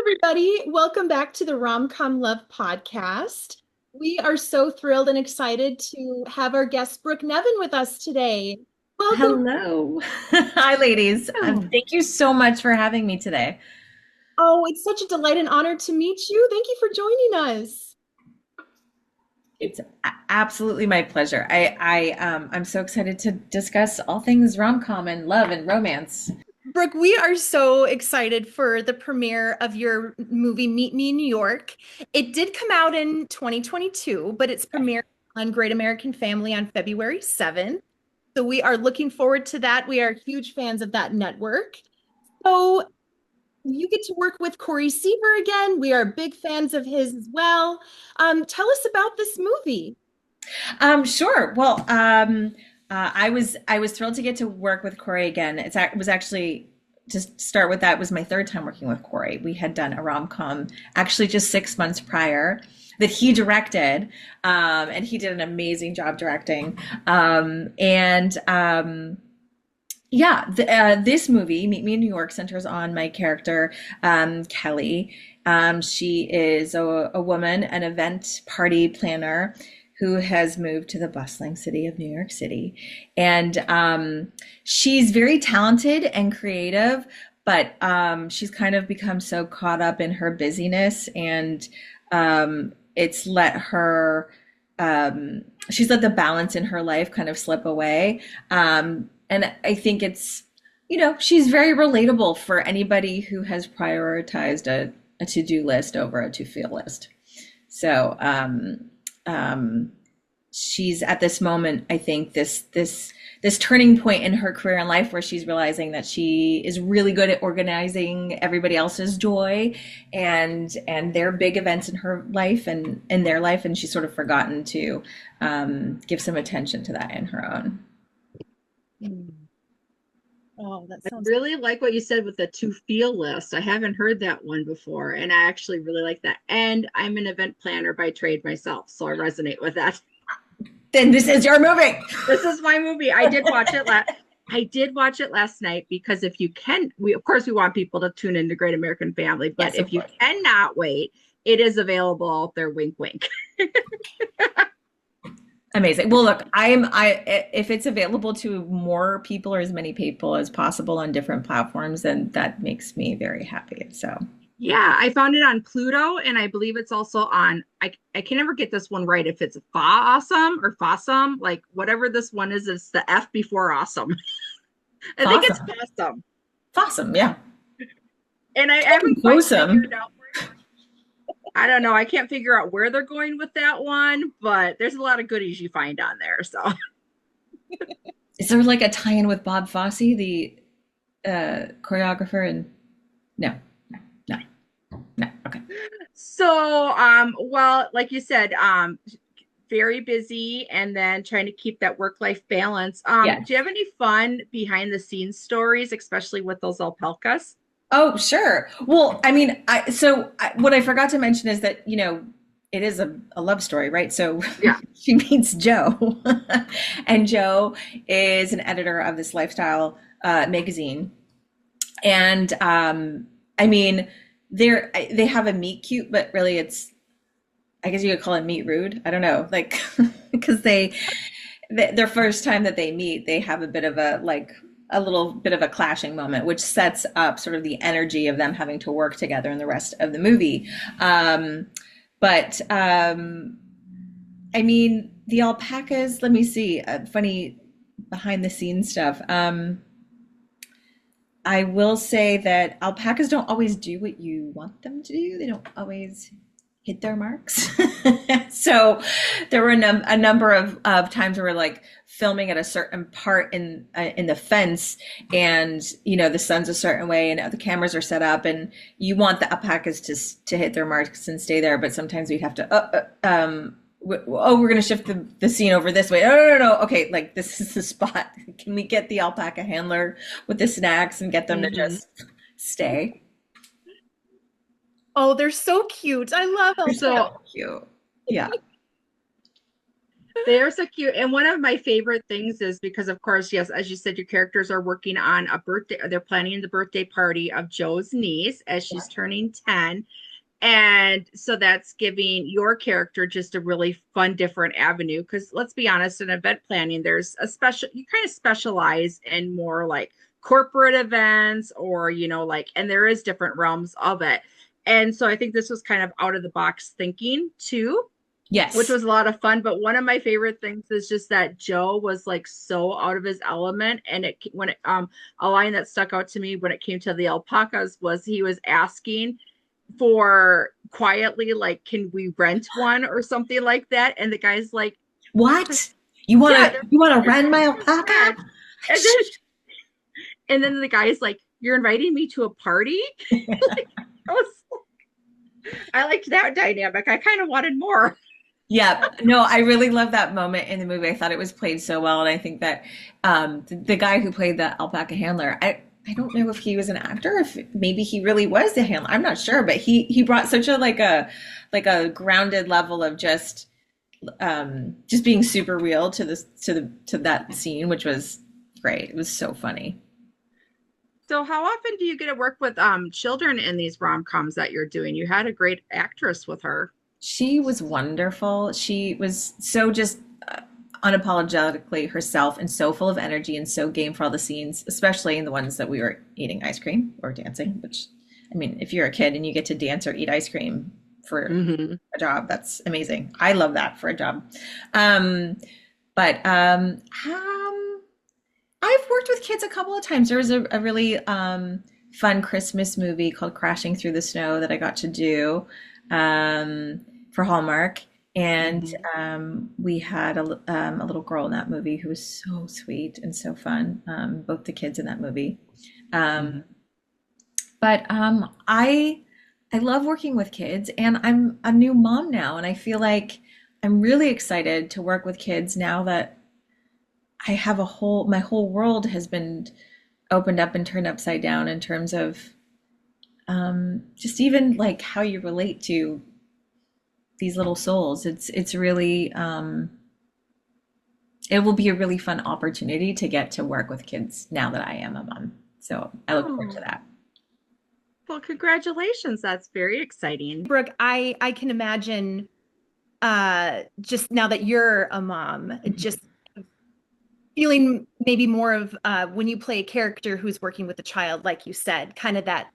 everybody. Welcome back to the Rom-Com Love podcast. We are so thrilled and excited to have our guest Brooke Nevin with us today. Welcome. Hello. Hi, ladies. Thank you so much for having me today. Oh, it's such a delight and honor to meet you. Thank you for joining us. It's absolutely my pleasure. I'm so excited to discuss all things rom-com and love and romance. Brooke, we are so excited for the premiere of your movie Meet Me in New York. It did come out in 2022, but it's premiered on Great American Family on February 7th. So we are looking forward to that. We are huge fans of that network. So you get to work with Corey Sevier again. We are big fans of his as well. Tell us about this movie. Sure. I was thrilled to get to work with Corey again. It was actually, to start with, that was my third time working with Corey. We had done a rom-com actually just 6 months prior that he directed, and he did an amazing job directing. This movie, Meet Me in New York, centers on my character, Kelly. She is a woman, an event party planner who has moved to the bustling city of New York City. And she's very talented and creative, but she's kind of become so caught up in her busyness, and it's let her, she's let the balance in her life kind of slip away. And I think she's very relatable for anybody who has prioritized a to-do list over a to-feel list. So she's at this moment, I think, this turning point in her career and life where she's realizing that she is really good at organizing everybody else's joy and their big events in her life and in their life, and she's sort of forgotten to give some attention to that in her own. Mm. Oh, that I sounds really like what you said with the to feel list. I haven't heard that one before, and I actually really like that. And I'm an event planner by trade myself, so I resonate with that. Then this is your movie. This is my movie. I did watch it last night because if you can, we want people to tune into Great American Family, but Yes, of if you course. cannot wait, it is available out there. Wink, wink. Amazing. Well, look, if it's available to more people or as many people as possible on different platforms, then that makes me very happy. So, Yeah, I found it on Pluto, and I believe it's also on. I can never get this one right. If it's Fa Awesome or Fossum, like whatever this one is, it's the F before awesome. I think it's awesome. Fossum, Awesome. Yeah. and I haven't quite Awesome. figured out. I don't know. I can't figure out where they're going with that one, but there's a lot of goodies you find on there. So Is there like a tie-in with Bob Fosse, the choreographer? And no, no, no. Okay. well, like you said, very busy and then trying to keep that work-life balance. Yeah. Do you have any fun behind the scenes stories, especially with those alpacas? Oh, sure. Well, I mean, what I forgot to mention is that, it is a love story, right? So Yeah. she meets Joe, and Joe is an editor of this lifestyle magazine. And I mean, they have a meet cute, but really I guess you could call it meet rude. I don't know, like, because their first time that they meet, they have a bit of a little bit of a clashing moment, which sets up sort of the energy of them having to work together in the rest of the movie. But I mean, the alpacas, let me see, funny behind the scenes stuff. I will say that alpacas don't always do what you want them to do. They don't always hit their marks. So there were a number of times where we're like filming at a certain part in the fence, and the sun's a certain way and the cameras are set up, and you want the alpacas to hit their marks and stay there, but sometimes we have to we're going to shift the scene over this way. No. Okay, like this is the spot. Can we get the alpaca handler with the snacks and get them to Mhm. just stay? Oh, they're so cute. I love They're alpacas. So so cute. Yeah. They are so cute. And one of my favorite things is because, of course, yes, as you said, your characters are working on a birthday, they're planning the birthday party of Joe's niece as she's turning 10. And so that's giving your character just a really fun, different avenue. Because let's be honest, in event planning, there's a special, you kind of specialize in more like corporate events or, like, and there is different realms of it. And so I think this was kind of out of the box thinking too, which Yes. was a lot of fun. But one of my favorite things is just that Joe was like so out of his element. And a line that stuck out to me when it came to the alpacas was he was asking for quietly, like, can we rent one or something like that? And the guy's like, What? You yeah, wanna you wanna rent my alpaca? and then, and then the guy's like, you're inviting me to a party? Like, I liked that dynamic. I kind of wanted more. Yeah, no, I really love that moment in the movie. I thought it was played so well, and I think that the guy who played the alpaca handler, I don't know if he was an actor, if maybe he really was the handler. I'm not sure, but he brought such a like a grounded level of just being super real to this to that scene, which was great. It was so funny. So how often do you get to work with children in these rom-coms that you're doing? You had a great actress with her. She was wonderful. She was so just unapologetically herself and so full of energy and so game for all the scenes, especially in the ones that we were eating ice cream or dancing, which, I mean, if you're a kid and you get to dance or eat ice cream for Mm-hmm. a job, that's amazing. I love that for a job. Um, but I've worked with kids a couple of times. There was a really fun Christmas movie called Crashing Through the Snow that I got to do for Hallmark. And Mm-hmm. we had a little girl in that movie who was so sweet and so fun, both the kids in that movie. Mm-hmm. Um, but I love working with kids, and I'm a new mom now, and I feel like I'm really excited to work with kids now that I have my whole world has been opened up and turned upside down in terms of just even like how you relate to these little souls. It's really it will be a really fun opportunity to get to work with kids now that I am a mom. So I look forward to Oh, that. well, congratulations. That's very exciting. Brooke, I can imagine just now that you're a mom, just feeling maybe more of when you play a character who's working with a child, like you said, kind of that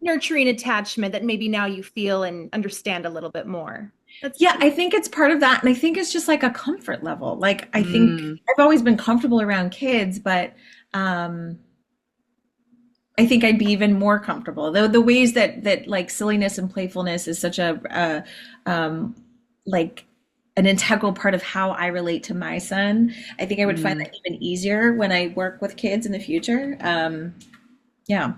nurturing attachment that maybe now you feel and understand a little bit more. That's Yeah, I think it's part of that. And I think it's just like a comfort level. Like I think Mm, I've always been comfortable around kids, but um I think I'd be even more comfortable. The ways that like silliness and playfulness is such like an integral part of how I relate to my son. I think I would find mm. that even easier when I work with kids in the future. Yeah.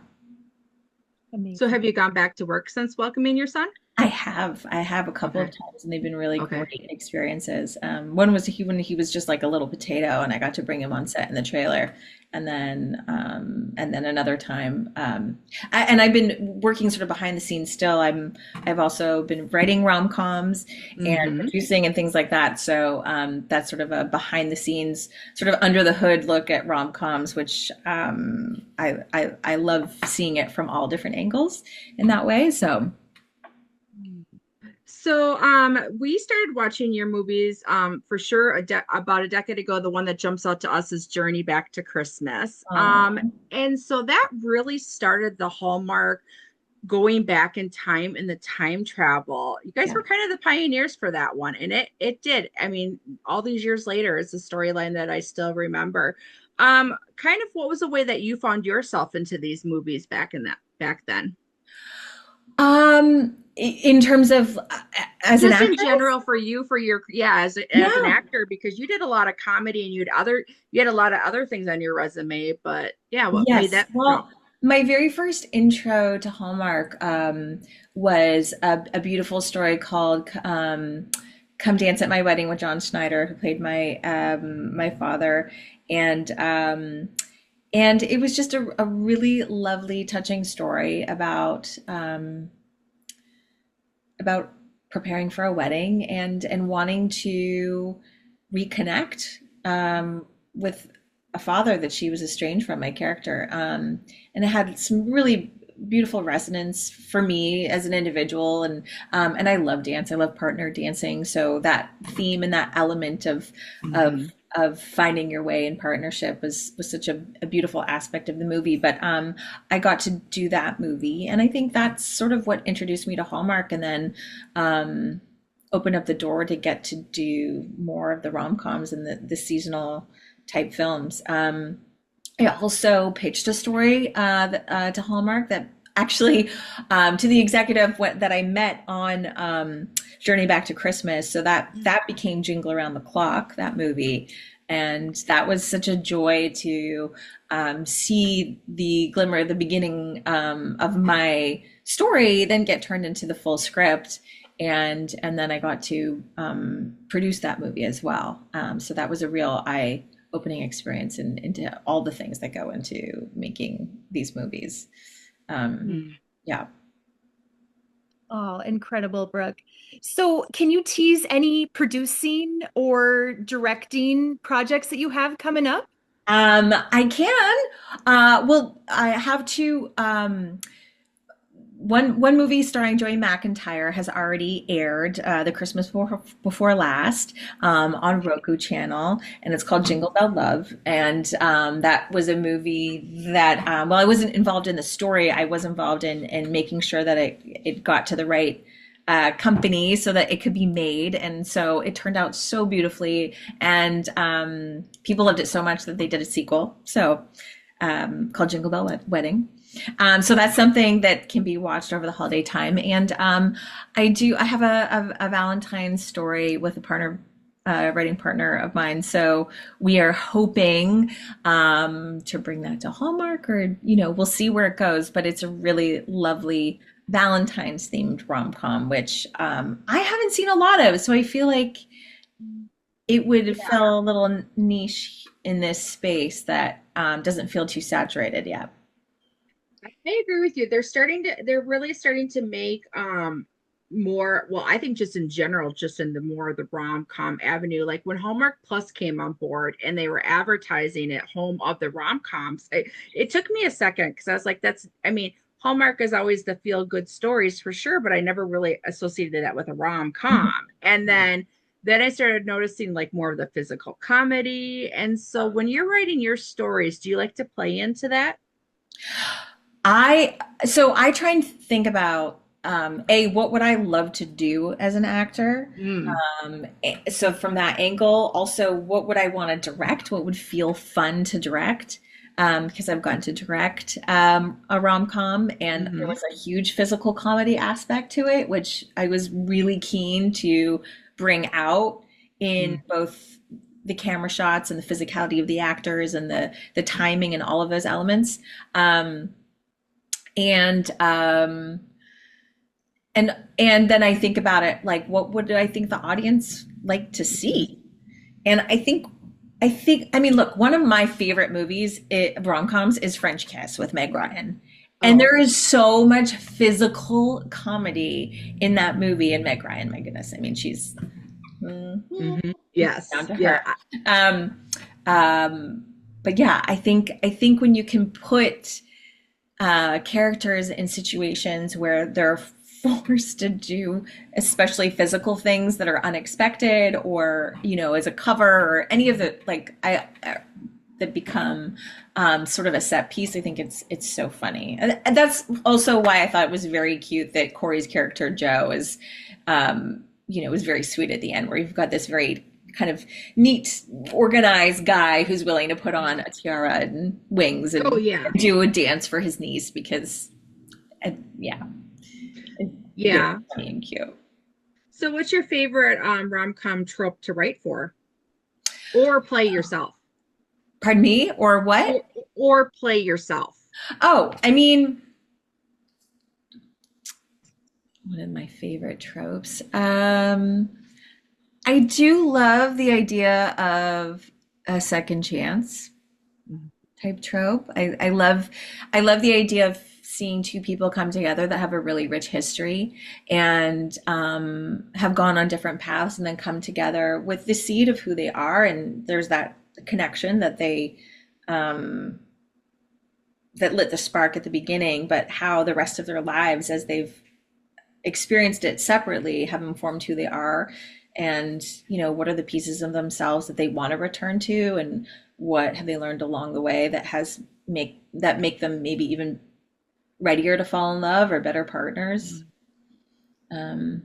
So amazing. have you gone back to work since welcoming your son? I have a couple of Okay. times, and they've been really Okay. great experiences. One was when he was just like a little potato, and I got to bring him on set in the trailer, and then another time, and I've been working sort of behind the scenes still. I've also been writing rom-coms and Mm-hmm. producing and things like that. So that's sort of a behind the scenes, sort of under the hood look at rom-coms, which I love seeing it from all different angles in that way. So. So, we started watching your movies, for sure, about a decade ago. The one that jumps out to us is Journey Back to Christmas. Um, And so that really started the Hallmark going back in time and the time travel. You guys yeah. were kind of the pioneers for that one, and it did. I mean, all these years later, it's a storyline that I still remember. Kind of what was the way that you found yourself into these movies back then? In terms of as an Just in actress, general for you, for your, yeah, as an yeah, actor, because you did a lot of comedy and you had a lot of other things on your resume. But yeah, what made yes. that Well, jump? my very first intro to Hallmark was a beautiful story called "Come Dance at My Wedding" with John Schneider, who played my father, and um, and it was just a really lovely, touching story about preparing for a wedding and wanting to reconnect with a father that she was estranged from, my character. And it had some really beautiful resonance for me as an individual. And I love dance. I love partner dancing. So that theme and that element Mhm. of finding your way in partnership was such a beautiful aspect of the movie. But I got to do that movie, and I think that's sort of what introduced me to Hallmark, and then opened up the door to get to do more of the rom-coms and the seasonal type films. I also pitched a story to Hallmark that actually to the executive that I met on Journey Back to Christmas. So that became Jingle Around the Clock, that movie. And that was such a joy to see the glimmer, the beginning of my story, then get turned into the full script. And then I got to produce that movie as well. So that was a real eye-opening experience into all the things that go into making these movies. Mm. Yeah. Oh, incredible, Brooke. So, can you tease any producing or directing projects that you have coming up? I can. Well, I have two. One movie starring Joey McIntyre has already aired the Christmas before last on Roku channel, and it's called Jingle Bell Love. And that was a movie that, well, I wasn't involved in the story. I was involved in making sure that it got to the right company so that it could be made. And so it turned out so beautifully, and people loved it so much that they did a sequel. So called Jingle Bell Wedding. So that's something that can be watched over the holiday time. And I have a Valentine's story with a partner, writing partner of mine. So we are hoping to bring that to Hallmark, or, we'll see where it goes. But it's a really lovely Valentine's themed rom-com, which I haven't seen a lot of. So I feel like it would fill a little niche in this space that doesn't feel too saturated yet. I agree with you. They're really starting to make more, well, I think just in general, just in the more of the rom-com avenue. Like when Hallmark Plus came on board and they were advertising at home of the rom-coms, it took me a second because I was like, I mean, Hallmark is always the feel-good stories for sure, but I never really associated that with a rom-com. And then I started noticing like more of the physical comedy. And so when you're writing your stories, do you like to play into that? I try and think about what would I love to do as an actor? Mm. So from that angle, also what would I want to direct? What would feel fun to direct? Because I've gotten to direct a rom-com, and there Hmm. was a huge physical comedy aspect to it, which I was really keen to bring out in both the camera shots and the physicality of the actors and the timing and all of those elements. And and then I think about it like, what would I think the audience like to see? And I mean, look, one of my favorite movies, rom-coms, is French Kiss with Meg Ryan. And Oh. there is so much physical comedy in that movie. And Meg Ryan, my goodness, I mean, she's Hmm. down Yes. to Yeah. her. Um, but yeah, I think when you can put characters in situations where they're forced to do especially physical things that are unexpected, or as a cover, or any of the that become sort of a set piece, I think it's so funny. And that's also why I thought it was very cute that Corey's character Joe is was very sweet at the end, where you've got this very kind of neat, organized guy who's willing to put on a tiara and wings Oh and yeah. do a dance for his niece because, yeah, it's very Yeah. funny and cute. So what's your favorite rom-com trope to write for or play yourself? Pardon me, or what? Or, or play yourself? Oh, I mean, one of my favorite tropes. I do love the idea of a second chance type trope. I love the idea of seeing two people come together that have a really rich history and have gone on different paths and then come together with the seed of who they are. And there's that connection that they, that lit the spark at the beginning, but how the rest of their lives, as they've experienced it separately, have informed who they are. And, you know, what are the pieces of themselves that they want to return to, and what have they learned along the way that make them maybe even readier to fall in love or better partners. Um,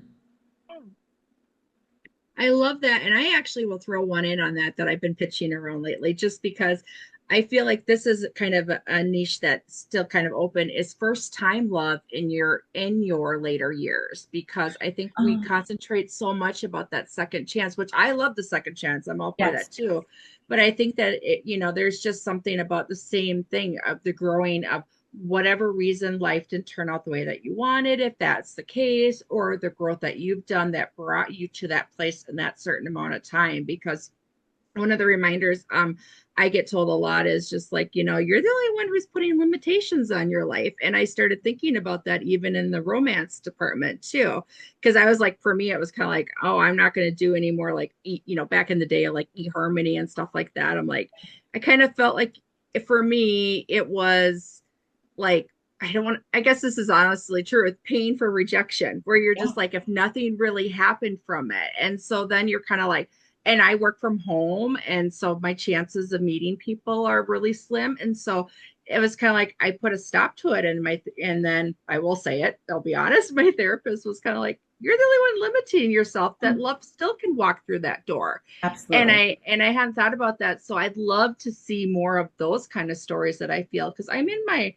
I love that. And I actually will throw one in on that I've been pitching around lately, just because I feel like this is kind of a niche that's still kind of open, is first time love in your later years, because I think we oh, concentrate so much about that second chance, which I love the second chance. I'm all for yes. that too. But I think that there's just something about the same thing of the growing of whatever reason life didn't turn out the way that you wanted, if that's the case, or the growth that you've done that brought you to that place in that certain amount of time. Because one of the reminders I get told a lot is just like, you're the only one who's putting limitations on your life. And I started thinking about that even in the romance department too, because I was like, for me it was kind of like, oh, I'm not going to do any more like back in the day like eHarmony and stuff like that. I'm like, I kind of felt like for me it was like, I don't want, I guess this is honestly true, with pain for rejection, where you're Yeah. just like, if nothing really happened from it. And so then you're kind of like, and I work from home. And so my chances of meeting people are really slim. And so it was kind of like, I put a stop to it. And then I will say it, I'll be honest, my therapist was kind of like, you're the only one limiting yourself, that love still can walk through that door. And Absolutely. I hadn't thought about that. So I'd love to see more of those kind of stories that I feel, because I'm in my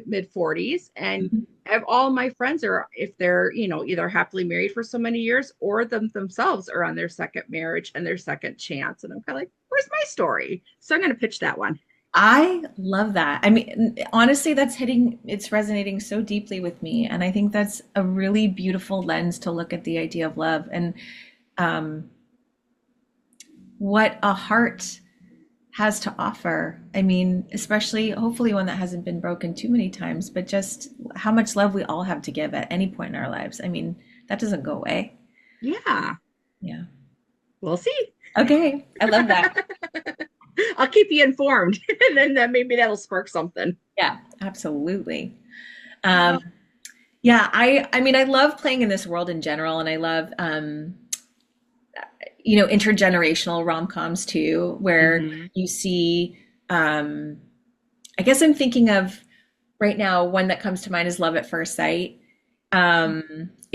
mid 40s, and Mhm. all my friends are, if they're, either happily married for so many years, or themselves are on their second marriage and their second chance. And I'm kind of like, where's my story? So I'm going to pitch that one. I love that. I mean, honestly, it's resonating so deeply with me. And I think that's a really beautiful lens to look at the idea of love, and um, what a heart has to offer. I mean, especially hopefully one that hasn't been broken too many times, but just how much love we all have to give at any point in our lives. I mean, that doesn't go away. Yeah, Yeah. we'll see. Okay. I love that. I'll keep you informed. And then maybe that'll spark something. Yeah, absolutely. Um, yeah, I mean, I love playing in this world in general, and I love intergenerational rom-coms too, where Mm-hmm. you see I guess I'm thinking of right now, one that comes to mind is Love at First Sight.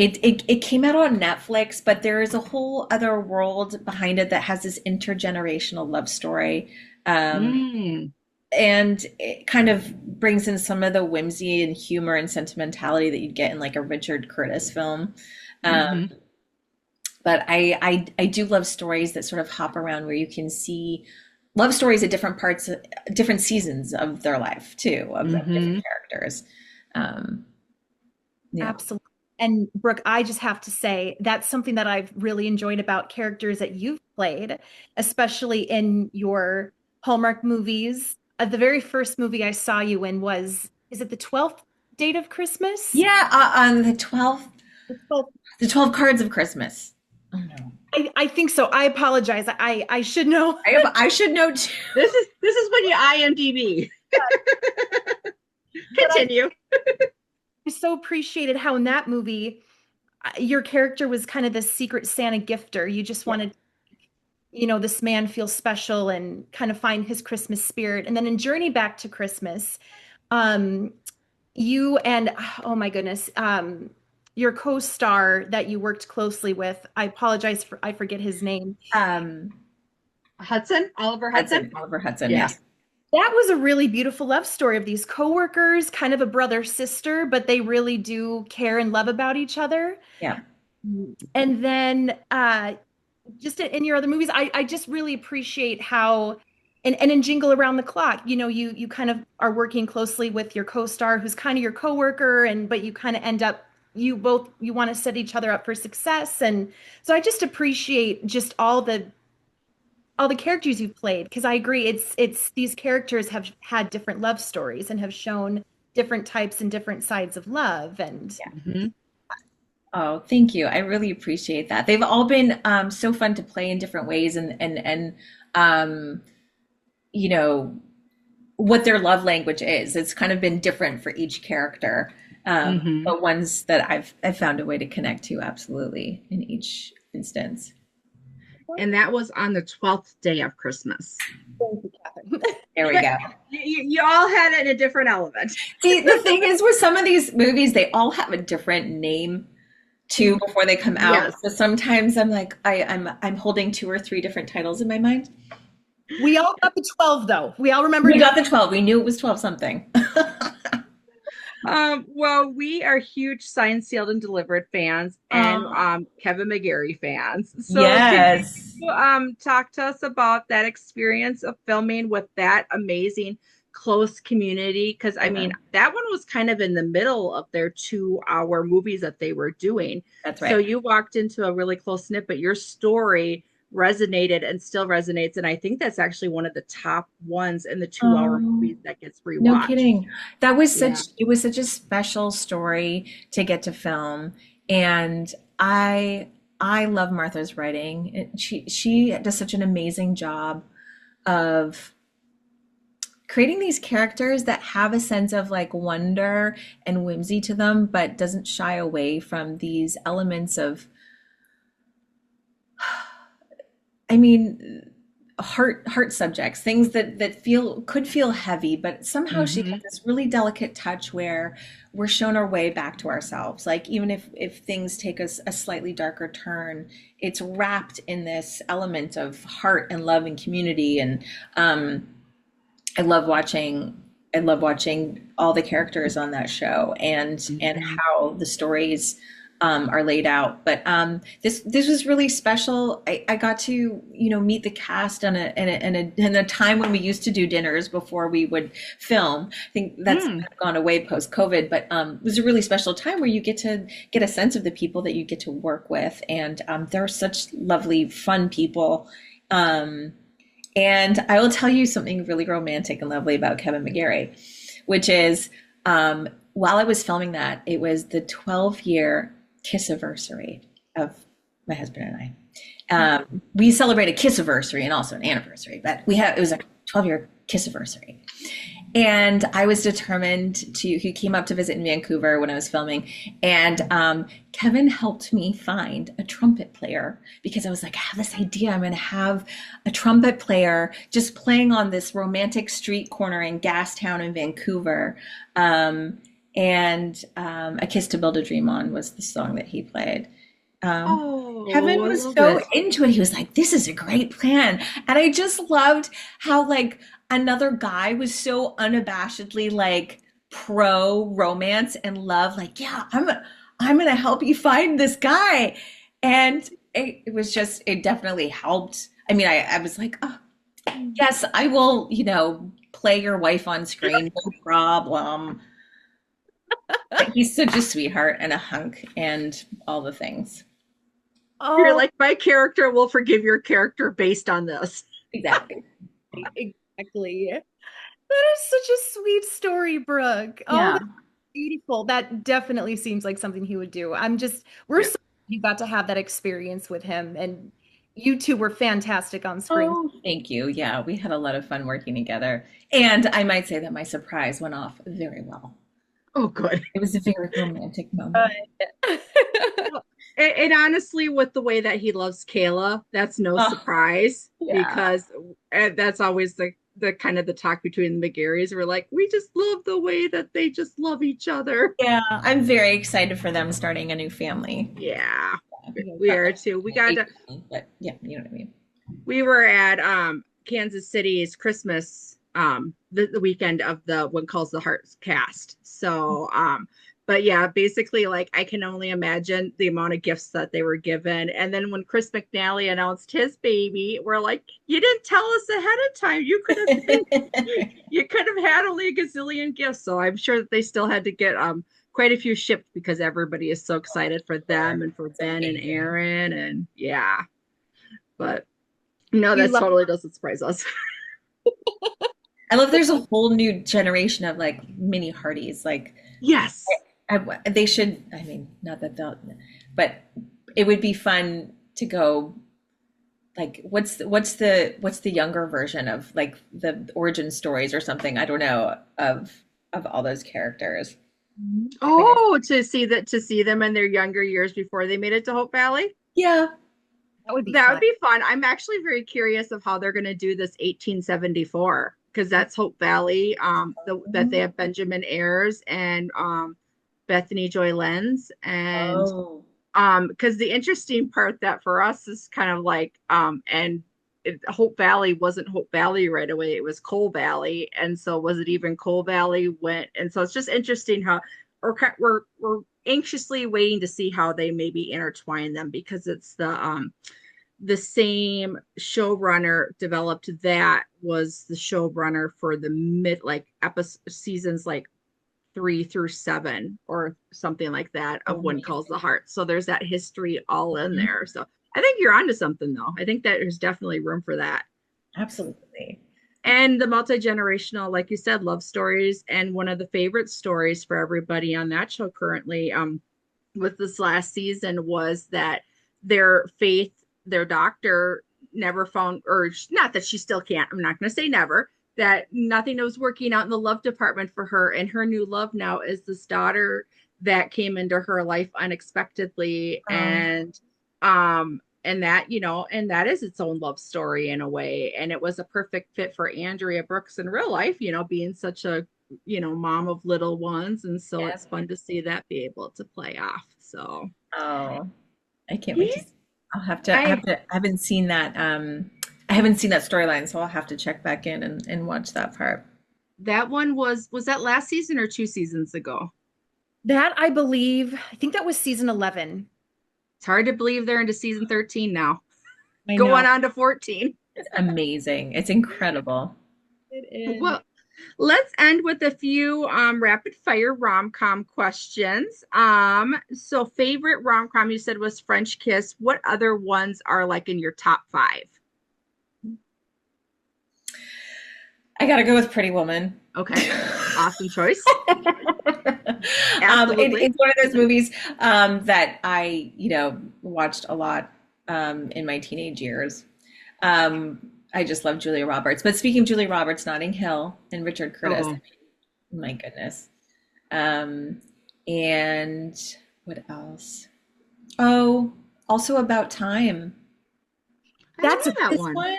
It came out on Netflix, but there is a whole other world behind it that has this intergenerational love story. Um, Mm. and it kind of brings in some of the whimsy and humor and sentimentality that you'd get in like a Richard Curtis film. Um, Mm-hmm. but I do love stories that sort of hop around, where you can see love stories at different parts, different seasons of their life too, of the different Mm-hmm. characters. Um, yeah. Absolutely. And Brooke, I just have to say that's something that I've really enjoyed about characters that you've played, especially in your Hallmark movies. The very first movie I saw you in is it the 12th Date of Christmas? Yeah, on The 12th. the 12 cards of Christmas. Oh no. I think so. I apologize. I should know. I should know too. This is when you IMDb. But Continue. I so appreciated how in that movie your character was kind of the secret Santa gifter. You just Yeah. wanted, this man feel special and kind of find his Christmas spirit. And then in Journey Back to Christmas, um, you and oh my goodness, your co-star that you worked closely with, I apologize for I forget his name. Um, Oliver Hudson. Oliver Hudson, Yeah. yes. That was a really beautiful love story of these coworkers, kind of a brother sister, but they really do care and love about each other. Yeah. And then just in your other movies, I just really appreciate how, and in Jingle Around the Clock, you kind of are working closely with your co-star who's kind of your coworker, but you kind of end up, you want to set each other up for success. And so I just appreciate just all the characters you've played, because I agree, it's these characters have had different love stories and have shown different types and different sides of love. And Mhm. Oh, thank you. I really appreciate that. They've all been so fun to play in different ways and um, you know, what their love language is. It's kind of been different for each character. Mhm. But ones that I've found a way to connect to absolutely in each instance. And that was on the 12th day of Christmas. thank you, Catherine. There we go. You all had it in a different element. See, the thing is with some of these movies, they all have a different name too before they come out. Yes. So sometimes I'm like, I'm holding two or three different titles in my mind. We all got the 12 though. We all remembered. We got the 12. We knew it was 12 something. Well, we are huge Signed, Sealed, and Delivered fans and Kevin McGarry fans. So can Yes. you talk to us about that experience of filming with that amazing close community? Because I mean, that one was kind of in the middle of their 2-hour movies that they were doing. That's So right. you walked into a really close knit, but your story resonated and still resonates. And I think that's actually one of the top ones in the 2-hour Um, movies that gets no rewatched. kidding. That was Yeah. it was such a special story to get to film. And I love Martha's writing. She does such an amazing job of creating these characters that have a sense of like wonder and whimsy to them, but doesn't shy away from these elements of, I mean, heart subjects, things that could feel heavy, but somehow she has Hmm. this really delicate touch where we're shown our way back to ourselves. Like even if things take us a slightly darker turn, it's wrapped in this element of heart and love and community. And um, I love watching I love watching all the characters on that show and Hmm. how the stories are laid out. But this was really special. I got to meet the cast in a time when we used to do dinners before we would film. I think that's kind Mm. of gone away post COVID, but it was a really special time where you get to get a sense of the people that you get to work with, and they're such lovely, fun people. Um, and I will tell you something really romantic and lovely about Kevin McGarry, which is while I was filming that, it was the 12-year kiss anniversary of my husband and I. We celebrate a kiss anniversary and also an anniversary, but it was a 12-year kiss anniversary. And I was determined to, he came up to visit in Vancouver when I was filming. And Kevin helped me find a trumpet player because I was like, I have this idea. I'm going to have a trumpet player just playing on this romantic street corner in Gastown in Vancouver. A Kiss to Build a Dream On was the song that he played. Um, Kevin Oh, I was love so it. into it. He was like, this is a great plan. And I just loved how like another guy was so unabashedly like pro romance and love, like, yeah, I'm gonna help you find this guy. And it was just it definitely helped. I mean, I was like, oh, yes, I will, play your wife on screen, no problem. But he's such a sweetheart and a hunk and all the things. You're Oh, like, my character will forgive your character based on this. Exactly. exactly. That is such a sweet story, Brooke. Oh, Yeah. that's beautiful. That definitely seems like something he would do. We're Yeah. so glad you got to have that experience with him, and you two were fantastic on screen. Oh, thank you. Yeah, we had a lot of fun working together. And I might say that my surprise went off very well. Oh, good. It was a very romantic moment. Good. Well, and honestly, with the way that he loves Kayla, that's no Oh, surprise yeah. because that's always the kind of the talk between the McGarrys. We're like, we just love the way that they just love each other. Yeah, I'm very excited for them starting a new family. Yeah, we Not are too. We got like to. but yeah, you know what I mean. We were at Kansas City's Christmas the weekend of the What Calls the Hearts cast. So but yeah, basically like I can only imagine the amount of gifts that they were given. And then when Chris McNally announced his baby, we're like, you didn't tell us ahead of time. You could have had only a gazillion gifts. So I'm sure that they still had to get quite a few shipped because everybody is so excited for them Sure. and for It's Ben and amazing. Aaron and yeah. But no, You that love totally doesn't surprise us. I love there's a whole new generation of like mini Hardys. Like Yes. they should, I mean, not that they'll, but it would be fun to go like what's the younger version of like the origin stories or something, I don't know, of all those characters. Oh, to see them in their younger years before they made it to Hope Valley. Yeah. That would be That fun. would be fun. I'm actually very curious of how they're going to do this 1874 because that's Hope Valley. That they have Benjamin Ayres and Bethany Joy Lenz, and Oh. because the interesting part that for us is kind of like Hope Valley wasn't Hope Valley right away. It was Coal Valley, and so was it even Coal Valley went? And so it's just interesting how we're anxiously waiting to see how they maybe intertwine them because it's the same showrunner developed that was the showrunner for the mid like episode seasons like 3 through 7 or something like that of One Calls the Heart. So there's that history all in there. So I think you're onto something though. I think that there's definitely room for that. Absolutely. And the multi-generational, like you said, love stories. And one of the favorite stories for everybody on that show currently, with this last season was that their doctor never found, or not that she still can't, I'm not going to say never, that nothing was working out in the love department for her. And her new love now is this daughter that came into her life unexpectedly. And that, and that is its own love story in a way. And it was a perfect fit for Andrea Brooks in real life, being such a, mom of little ones. And so it's fun to see that be able to play off. So, Oh, I can't wait to see. I haven't seen that. I haven't seen that storyline, so I'll have to check back in and watch that part. That one was that last season or 2 seasons ago? That I think that was season 11. It's hard to believe they're into season 13 now. I Going know. on to 14. It's amazing. It's incredible. It is. Well, let's end with a few rapid fire rom-com questions. So favorite rom-com you said was French Kiss. What other ones are like in your top 5? I gotta go with Pretty Woman. Okay. Awesome choice. It's one of those movies that I, watched a lot in my teenage years. I just love Julia Roberts. But speaking of Julia Roberts, Notting Hill and Richard Curtis, my goodness. And what else? Oh, also About Time. That's that one.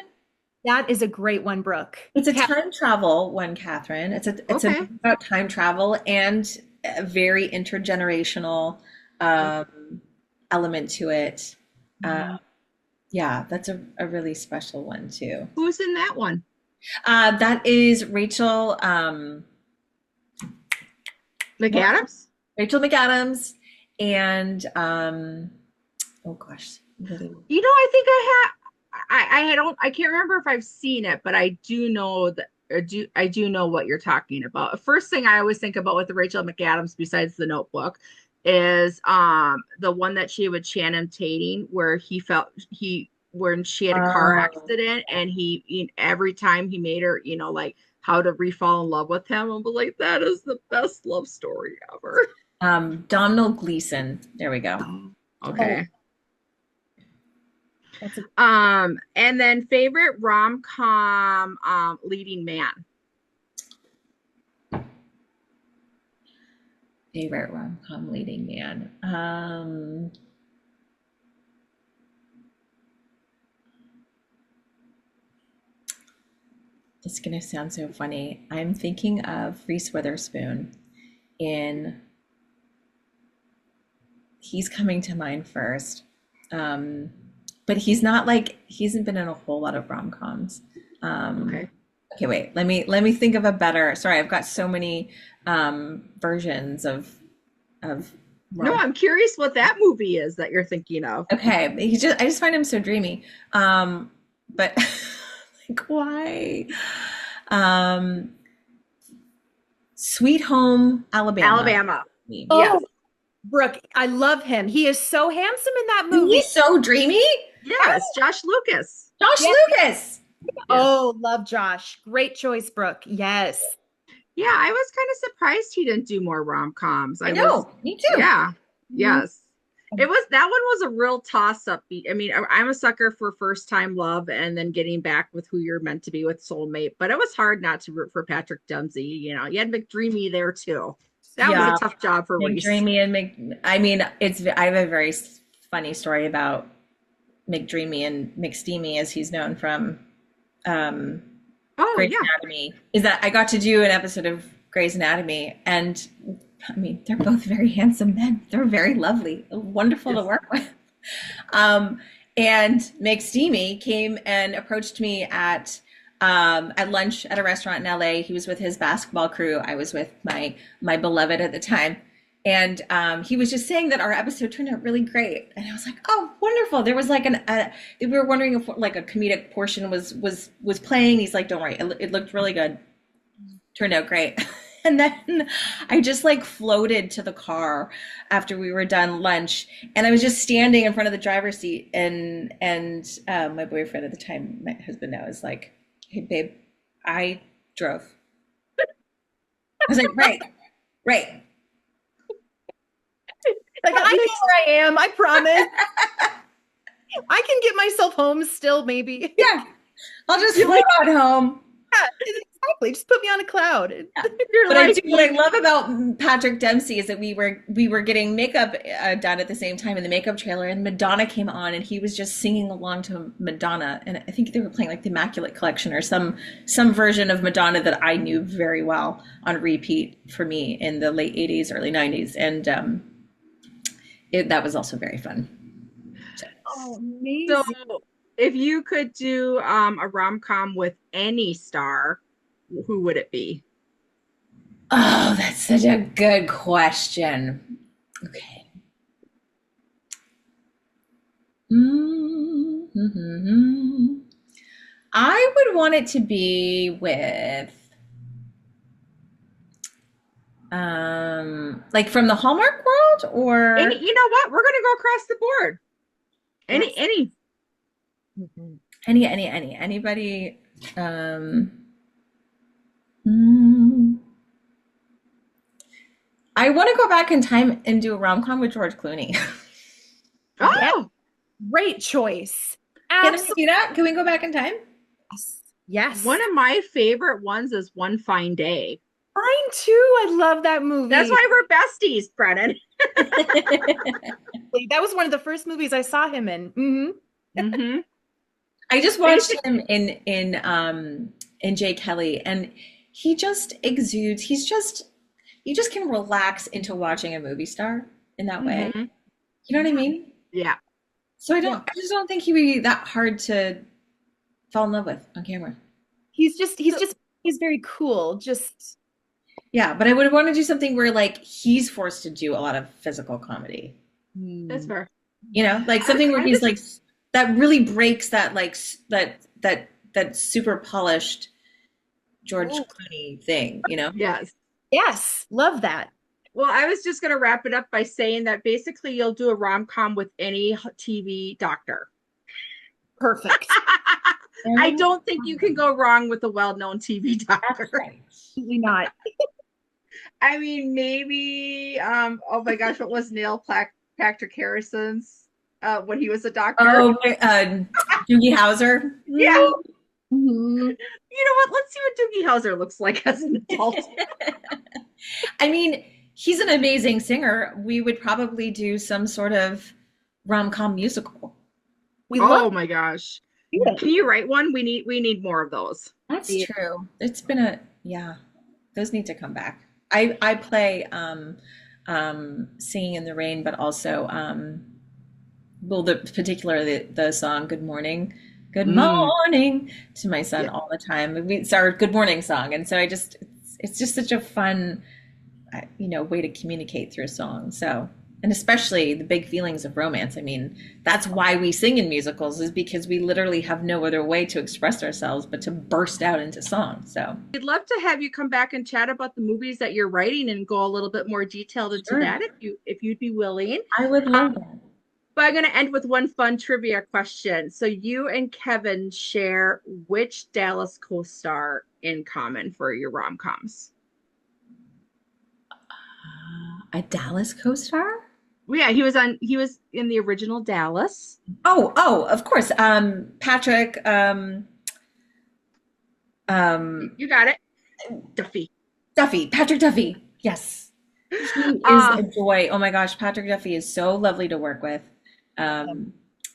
That is a great one, Brooke. It's a time travel one, Catherine. It's about time travel and a very intergenerational element to it. Yeah, that's a really special one too. Who's in that one? That is Rachel McAdams? Rachel McAdams and oh gosh. I think I can't remember if I've seen it, but I do know that I do know what you're talking about. First thing I always think about with the Rachel McAdams, besides The Notebook, is the one that she with Channing Tatum, where when she had a car accident, and he every time he made her, like how to re-fall in love with him. I'm like, that is the best love story ever. Domhnall Gleeson. There we go. Okay. And then favorite rom-com leading man. Favorite rom-com leading man. It's gonna sound so funny. I'm thinking of Reese Witherspoon he's coming to mind first. But he hasn't been in a whole lot of rom-coms. Okay, wait, let me think of a better. Sorry, I've got so many versions of No, I'm curious what that movie is that you're thinking of. Okay, I just find him so dreamy. But like why? Sweet Home Alabama. Oh, yes. Brooke, I love him. He is so handsome in that movie. He's so dreamy. Yes, Josh Lucas. Lucas. Yeah. Oh, love Josh. Great choice, Brooke. Yes. Yeah, I was kind of surprised he didn't do more rom-coms. I I was, know, me too. yeah, Mhm. yes. It was that one was a real toss-up. I mean, I'm a sucker for first-time love and then getting back with who you're meant to be with soulmate, but it was hard not to root for Patrick Dempsey. You know, you had McDreamy there too. That was a Yeah, tough job for Reese. McDreamy and I mean, I have a very funny story about McDreamy and McSteamy, as he's known from um, Oh Grey's yeah. Anatomy, is that I got to do an episode of Grey's Anatomy, and I mean, they're both very handsome men. They're very lovely, wonderful to Yes. work with. Um, and McSteamy came and approached me at lunch at a restaurant in LA. He was with his basketball crew. I was with my beloved at the time. And he was just saying that our episode turned out really great, and I was like, "Oh, wonderful!" There was like we were wondering if like a comedic portion was playing. He's like, "Don't worry, it looked really good, turned out great." And then I just like floated to the car after we were done lunch, and I was just standing in front of the driver's seat, and my boyfriend at the time, my husband now, is like, "Hey, babe, I drove." I was like, "Right, right." Like, I know where I am. I promise. I can get myself home still, maybe. Yeah, I'll just float on home. Yeah, exactly. Just put me on a cloud. You're But like, what I love about Patrick Dempsey is that we were getting makeup done at the same time in the makeup trailer, and Madonna came on, and he was just singing along to Madonna, and I think they were playing like the Immaculate Collection or some version of Madonna that I knew very well on repeat for me in the late '80s, early '90s, and that was also very fun. So, Oh, so amazing. if you could do a rom-com with any star, who would it be? oh, that's such a good question. Okay. Mm-hmm. I would want it to be with like from the Hallmark world or You know what? We're gonna go across the board. Yes. Any. Mhm. anybody um mm, I want to go back in time and do a rom-com with George Clooney. Yeah, Oh, great choice. Can I Absolutely. do that? Can we go back in time? Yes. one of my favorite ones is One Fine Day. Mine too. I love that That's movie. why we're besties, Brennan. That was one of the first movies I saw him in. Mm-hmm. I just watched him in Jay Kelly, and he just exudes. You just can relax into watching a movie star in that way. Mm-hmm. You know what I mean? Yeah. So Yeah. I just don't think he would be that hard to fall in love with on camera. He's very cool. Just Yeah, but I would want to do something where like he's forced to do a lot of physical comedy. That's fair. You know, like something where I he's just- like that really breaks that like that super polished George Ooh. Clooney thing, you know? Yes. yes, love that. Well, I was just going to wrap it up by saying that basically you'll do a rom-com with any TV doctor. Perfect. I don't think you can go wrong with a well-known TV doctor. Absolutely not. I mean, maybe, oh my gosh, what was Patrick Harrison's when he was a doctor? Oh, Doogie Howser. Yeah. Mhm. You know what? Let's see what Doogie Howser looks like as an adult. I mean, he's an amazing singer. We would probably do some sort of rom-com musical. We Oh love my gosh. it. Can you write one? We need more of those. That's Yeah. true. It's been yeah, those need to come back. I play Singing in the Rain, but also well the song Good Morning. Good morning to my son all the time. It's our good morning song. And so it's just such a fun way to communicate through a song. So, and especially the big feelings of romance. I mean, that's why we sing in musicals, is because we literally have no other way to express ourselves but to burst out into song. So We'd love to have you come back and chat about the movies that you're writing and go a little bit more detailed into Sure. that if you'd be willing. I would love that. But I'm going to end with one fun trivia question. So you and Kevin share which Dallas co-star in common for your rom-coms? A Dallas co-star? Well, yeah, he was in the original Dallas. Oh, of course. Patrick, um, You got it. Duffy. Duffy, Patrick Duffy. Yes. He is Uh a joy. Oh my gosh, Patrick Duffy is so lovely to work with. Oh,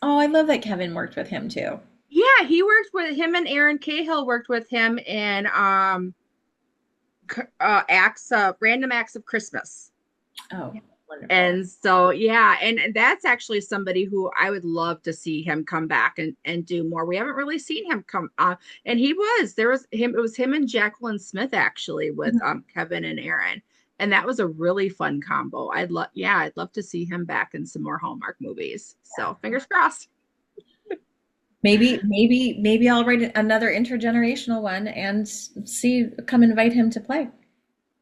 I love that Kevin worked with him too. yeah, he worked with him and Aaron Cahill worked with him in acts of random acts of Christmas. Oh, wonderful. And so, yeah, and that's actually somebody who I would love to see him come back and do more. We haven't really seen him come and there was him, it was him and Jacqueline Smith actually with Kevin and Aaron. And that was a really fun combo. I'd love to see him back in some more Hallmark movies. So fingers crossed. Maybe I'll write another intergenerational one and come invite him to play.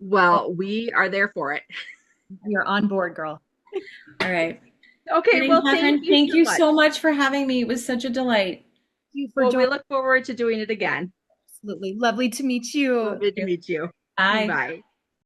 Well, we are there for it. You're on board, girl. All right. Okay, well, Catherine, thank you so much for having me. It was such a delight. Thank you for Well, we joining. look forward to doing it again. Absolutely lovely to meet you. Lovely to meet you. Bye. Bye.